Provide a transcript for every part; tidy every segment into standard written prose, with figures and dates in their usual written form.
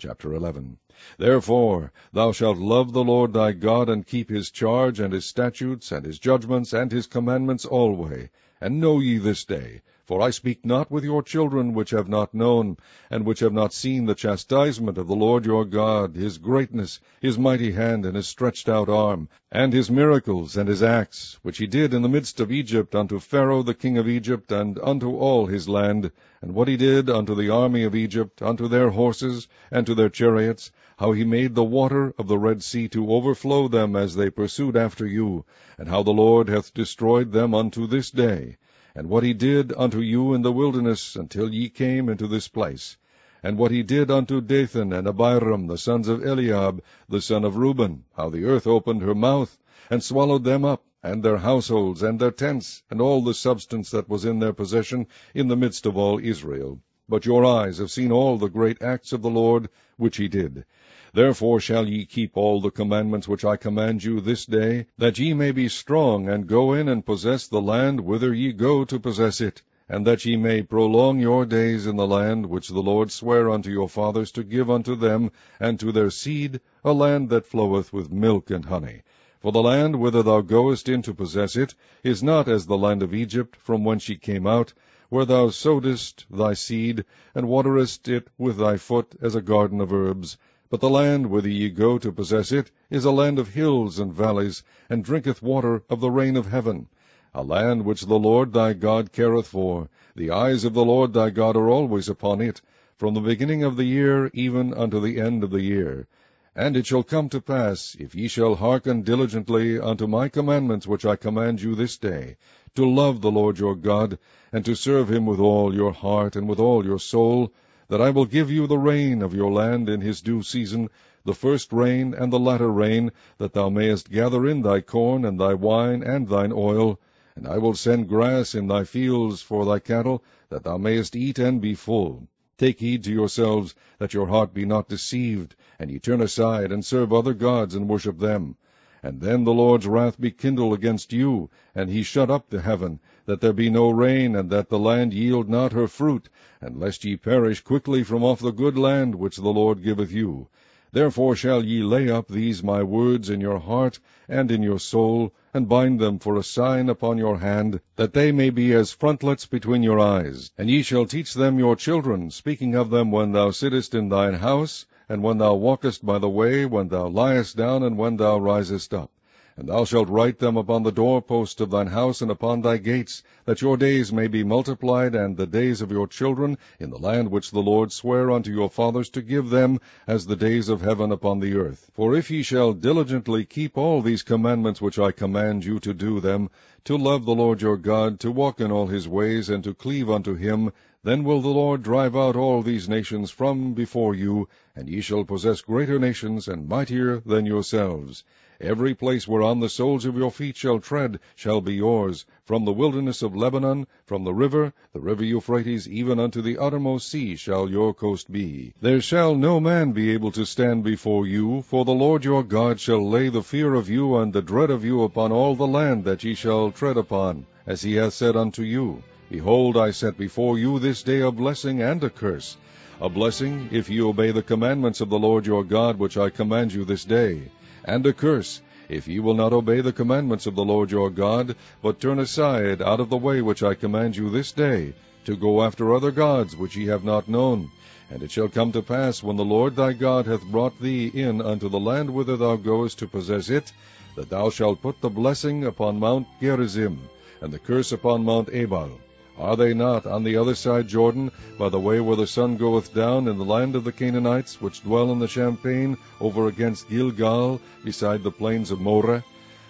Chapter 11. Therefore thou shalt love the Lord thy God, and keep his charge, and his statutes, and his judgments, and his commandments alway. And know ye this day, for I speak not with your children which have not known, and which have not seen the chastisement of the Lord your God, his greatness, his mighty hand, and his stretched out arm, and his miracles, and his acts, which he did in the midst of Egypt unto Pharaoh the king of Egypt, and unto all his land, and what he did unto the army of Egypt, unto their horses, and to their chariots, how he made the water of the Red Sea to overflow them as they pursued after you, and how the Lord hath destroyed them unto this day, and what he did unto you in the wilderness until ye came into this place, and what he did unto Dathan and Abiram, the sons of Eliab, the son of Reuben, how the earth opened her mouth, and swallowed them up, and their households, and their tents, and all the substance that was in their possession, in the midst of all Israel. But your eyes have seen all the great acts of the Lord, which he did. Therefore shall ye keep all the commandments which I command you this day, that ye may be strong, and go in and possess the land whither ye go to possess it, and that ye may prolong your days in the land which the Lord sware unto your fathers to give unto them and to their seed, a land that floweth with milk and honey. For the land whither thou goest in to possess it is not as the land of Egypt, from whence ye came out, where thou sowedst thy seed, and waterest it with thy foot as a garden of herbs. But the land whither ye go to possess it is a land of hills and valleys, and drinketh water of the rain of heaven, a land which the Lord thy God careth for. The eyes of the Lord thy God are always upon it, from the beginning of the year even unto the end of the year. And it shall come to pass, if ye shall hearken diligently unto my commandments which I command you this day, to love the Lord your God, and to serve him with all your heart and with all your soul, that I will give you the rain of your land in his due season, the first rain and the latter rain, that thou mayest gather in thy corn and thy wine and thine oil. And I will send grass in thy fields for thy cattle, that thou mayest eat and be full. Take heed to yourselves, that your heart be not deceived, and ye turn aside, and serve other gods, and worship them. And then the Lord's wrath be kindled against you, and he shut up the heaven, that there be no rain, and that the land yield not her fruit, and lest ye perish quickly from off the good land which the Lord giveth you. Therefore shall ye lay up these my words in your heart and in your soul, and bind them for a sign upon your hand, that they may be as frontlets between your eyes. And ye shall teach them your children, speaking of them when thou sittest in thine house, and when thou walkest by the way, when thou liest down, and when thou risest up. And thou shalt write them upon the doorpost of thine house and upon thy gates, that your days may be multiplied, and the days of your children, in the land which the Lord sware unto your fathers to give them, as the days of heaven upon the earth. For if ye shall diligently keep all these commandments which I command you to do them, to love the Lord your God, to walk in all his ways, and to cleave unto him, then will the Lord drive out all these nations from before you, and ye shall possess greater nations and mightier than yourselves. Every place whereon the soles of your feet shall tread shall be yours, from the wilderness of Lebanon, from the river Euphrates, even unto the uttermost sea shall your coast be. There shall no man be able to stand before you, for the Lord your God shall lay the fear of you and the dread of you upon all the land that ye shall tread upon, as he hath said unto you. Behold, I set before you this day a blessing and a curse. A blessing, if ye obey the commandments of the Lord your God, which I command you this day, and a curse, if ye will not obey the commandments of the Lord your God, but turn aside out of the way which I command you this day, to go after other gods which ye have not known. And it shall come to pass, when the Lord thy God hath brought thee in unto the land whither thou goest to possess it, that thou shalt put the blessing upon Mount Gerizim, and the curse upon Mount Ebal. Are they not on the other side Jordan, by the way where the sun goeth down, in the land of the Canaanites, which dwell in the champaign, over against Gilgal, beside the plains of Moreh?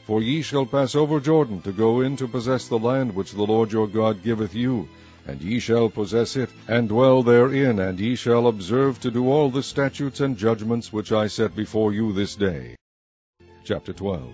For ye shall pass over Jordan, to go in to possess the land which the Lord your God giveth you, and ye shall possess it, and dwell therein, and ye shall observe to do all the statutes and judgments which I set before you this day. Chapter 12.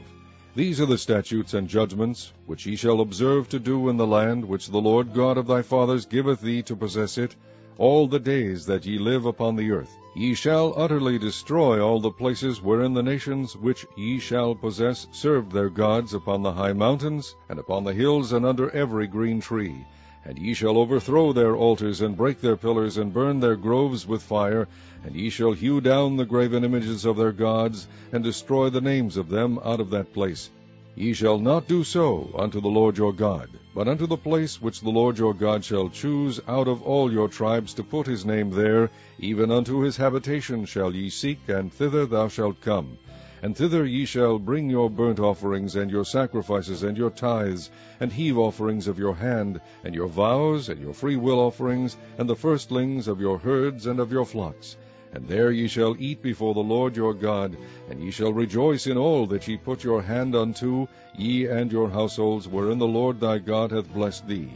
These are the statutes and judgments which ye shall observe to do in the land which the Lord God of thy fathers giveth thee to possess it, all the days that ye live upon the earth. Ye shall utterly destroy all the places wherein the nations which ye shall possess served their gods, upon the high mountains, and upon the hills, and under every green tree. And ye shall overthrow their altars, and break their pillars, and burn their groves with fire, and ye shall hew down the graven images of their gods, and destroy the names of them out of that place. Ye shall not do so unto the Lord your God, but unto the place which the Lord your God shall choose out of all your tribes to put his name there, even unto his habitation shall ye seek, and thither thou shalt come. And thither ye shall bring your burnt offerings, and your sacrifices, and your tithes, and heave offerings of your hand, and your vows, and your freewill offerings, and the firstlings of your herds and of your flocks. And there ye shall eat before the Lord your God, and ye shall rejoice in all that ye put your hand unto, ye and your households, wherein the Lord thy God hath blessed thee.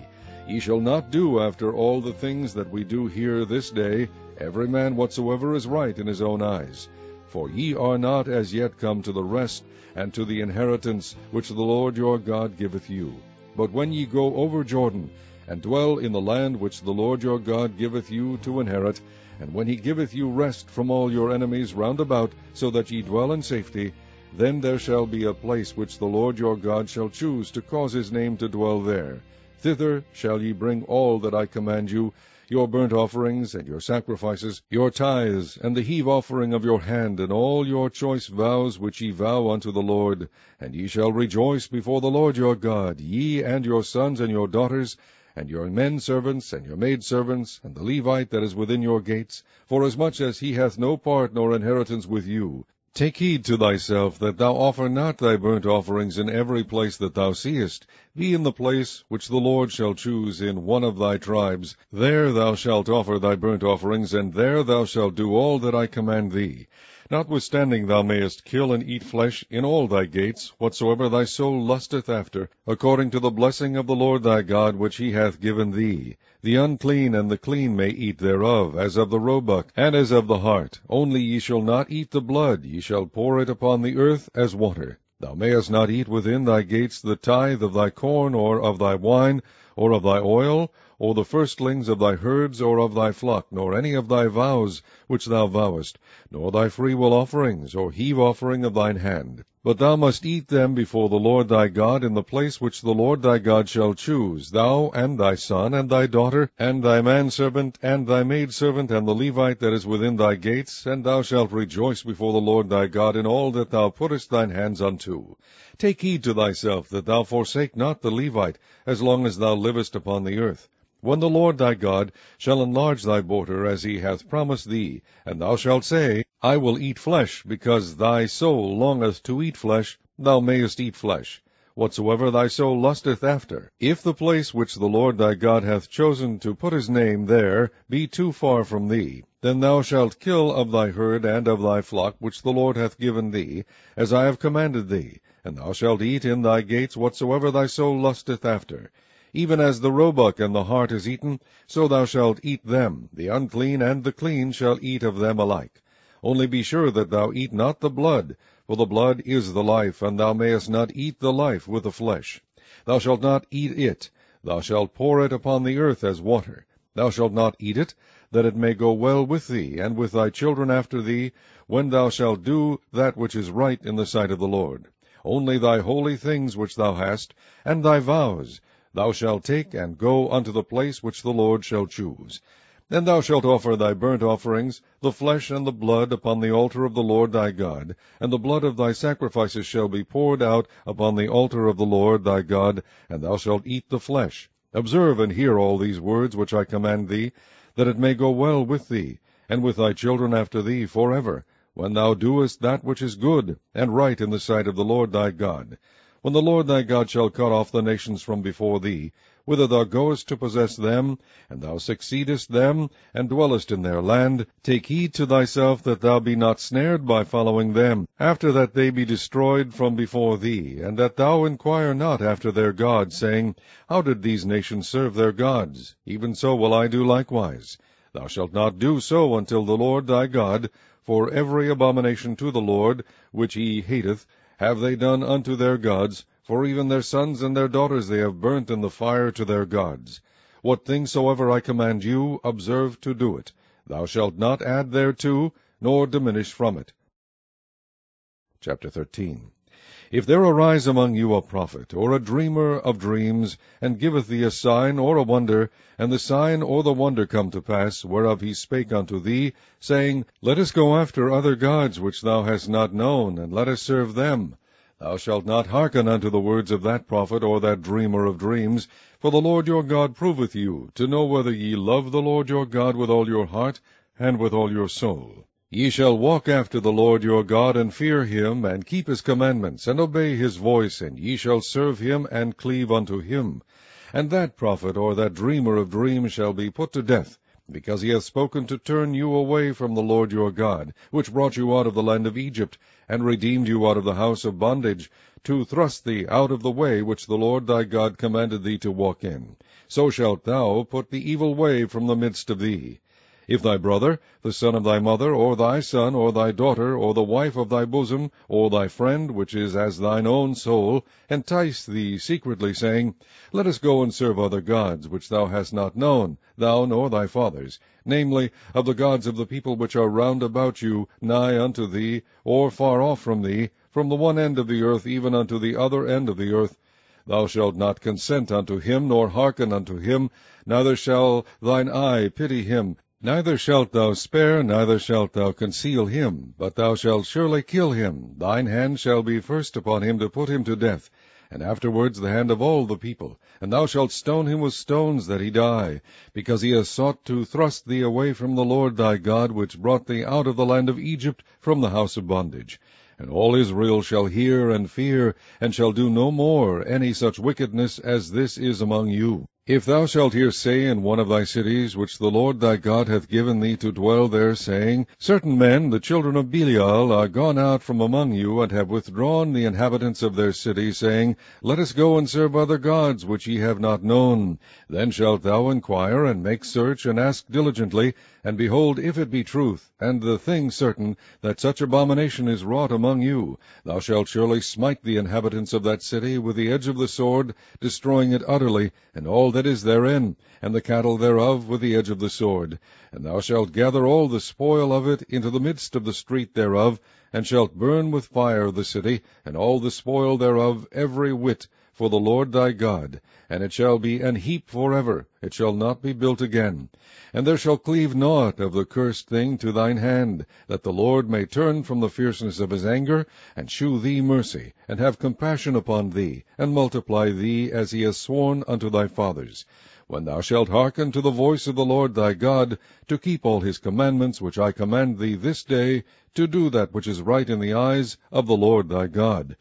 Ye shall not do after all the things that we do here this day, every man whatsoever is right in his own eyes. For ye are not as yet come to the rest, and to the inheritance which the Lord your God giveth you. But when ye go over Jordan, and dwell in the land which the Lord your God giveth you to inherit, and when he giveth you rest from all your enemies round about, so that ye dwell in safety, then there shall be a place which the Lord your God shall choose to cause his name to dwell there. Thither shall ye bring all that I command you, your burnt offerings, and your sacrifices, your tithes, and the heave offering of your hand, and all your choice vows which ye vow unto the Lord. And ye shall rejoice before the Lord your God, ye and your sons and your daughters, and your men servants, and your maidservants, and the Levite that is within your gates, forasmuch as he hath no part nor inheritance with you. Take heed to thyself that thou offer not thy burnt offerings in every place that thou seest. Be in the place which the Lord shall choose in one of thy tribes. There thou shalt offer thy burnt offerings, and there thou shalt do all that I command thee. Notwithstanding thou mayest kill and eat flesh in all thy gates, whatsoever thy soul lusteth after, according to the blessing of the Lord thy God which he hath given thee. The unclean and the clean may eat thereof, as of the roebuck, and as of the hart. Only ye shall not eat the blood, ye shall pour it upon the earth as water. Thou mayest not eat within thy gates the tithe of thy corn, or of thy wine, or of thy oil, or the firstlings of thy herds, or of thy flock, nor any of thy vows which thou vowest, nor thy freewill offerings, or heave offering of thine hand. But thou must eat them before the Lord thy God in the place which the Lord thy God shall choose, thou, and thy son, and thy daughter, and thy manservant, and thy maidservant, and the Levite that is within thy gates, and thou shalt rejoice before the Lord thy God in all that thou puttest thine hands unto. Take heed to thyself that thou forsake not the Levite, as long as thou livest upon the earth. When the Lord thy God shall enlarge thy border, as he hath promised thee, and thou shalt say, I will eat flesh, because thy soul longeth to eat flesh, thou mayest eat flesh, whatsoever thy soul lusteth after. If the place which the Lord thy God hath chosen to put his name there be too far from thee, then thou shalt kill of thy herd and of thy flock which the Lord hath given thee, as I have commanded thee, and thou shalt eat in thy gates whatsoever thy soul lusteth after. Even as the roebuck and the hart is eaten, so thou shalt eat them. The unclean and the clean shall eat of them alike. Only be sure that thou eat not the blood, for the blood is the life, and thou mayest not eat the life with the flesh. Thou shalt not eat it. Thou shalt pour it upon the earth as water. Thou shalt not eat it, that it may go well with thee, and with thy children after thee, when thou shalt do that which is right in the sight of the Lord. Only thy holy things which thou hast, and thy vows, thou shalt take and go unto the place which the Lord shall choose. And thou shalt offer thy burnt offerings, the flesh and the blood, upon the altar of the Lord thy God, and the blood of thy sacrifices shall be poured out upon the altar of the Lord thy God, and thou shalt eat the flesh. Observe and hear all these words which I command thee, that it may go well with thee, and with thy children after thee forever, when thou doest that which is good and right in the sight of the Lord thy God. When the Lord thy God shall cut off the nations from before thee, whither thou goest to possess them, and thou succeedest them, and dwellest in their land, take heed to thyself that thou be not snared by following them, after that they be destroyed from before thee, and that thou inquire not after their gods, saying, How did these nations serve their gods? Even so will I do likewise. Thou shalt not do so until the Lord thy God, for every abomination to the Lord, which he hateth, have they done unto their gods, for even their sons and their daughters they have burnt in the fire to their gods. What thing soever I command you, observe to do it. Thou shalt not add thereto, nor diminish from it. Chapter 13. If there arise among you a prophet, or a dreamer of dreams, and giveth thee a sign or a wonder, and the sign or the wonder come to pass, whereof he spake unto thee, saying, Let us go after other gods which thou hast not known, and let us serve them, thou shalt not hearken unto the words of that prophet or that dreamer of dreams, for the Lord your God proveth you, to know whether ye love the Lord your God with all your heart and with all your soul. Ye shall walk after the Lord your God, and fear him, and keep his commandments, and obey his voice, and ye shall serve him, and cleave unto him. And that prophet or that dreamer of dreams shall be put to death, because he hath spoken to turn you away from the Lord your God, which brought you out of the land of Egypt, and redeemed you out of the house of bondage, to thrust thee out of the way which the Lord thy God commanded thee to walk in. So shalt thou put the evil way from the midst of thee. If thy brother, the son of thy mother, or thy son, or thy daughter, or the wife of thy bosom, or thy friend, which is as thine own soul, entice thee secretly, saying, Let us go and serve other gods, which thou hast not known, thou nor thy fathers, namely, of the gods of the people which are round about you, nigh unto thee, or far off from thee, from the one end of the earth even unto the other end of the earth, thou shalt not consent unto him, nor hearken unto him, neither shall thine eye pity him, neither shalt thou spare, neither shalt thou conceal him, but thou shalt surely kill him. Thine hand shall be first upon him to put him to death, and afterwards the hand of all the people. And thou shalt stone him with stones that he die, because he has sought to thrust thee away from the Lord thy God, which brought thee out of the land of Egypt from the house of bondage. And all Israel shall hear and fear, and shall do no more any such wickedness as this is among you. If thou shalt hear say in one of thy cities, which the Lord thy God hath given thee to dwell there, saying, Certain men, the children of Belial, are gone out from among you, and have withdrawn the inhabitants of their city, saying, Let us go and serve other gods, which ye have not known. Then shalt thou inquire, and make search, and ask diligently, and behold, if it be truth, and the thing certain, that such abomination is wrought among you, thou shalt surely smite the inhabitants of that city with the edge of the sword, destroying it utterly, and all that is therein, and the cattle thereof with the edge of the sword. And thou shalt gather all the spoil of it into the midst of the street thereof, and shalt burn with fire the city, and all the spoil thereof, every whit, for the Lord thy God. And it shall be an heap forever, it shall not be built again. And there shall cleave naught of the cursed thing to thine hand, that the Lord may turn from the fierceness of his anger, and shew thee mercy, and have compassion upon thee, and multiply thee as he has sworn unto thy fathers. When thou shalt hearken to the voice of the Lord thy God, to keep all his commandments which I command thee this day, to do that which is right in the eyes of the Lord thy God.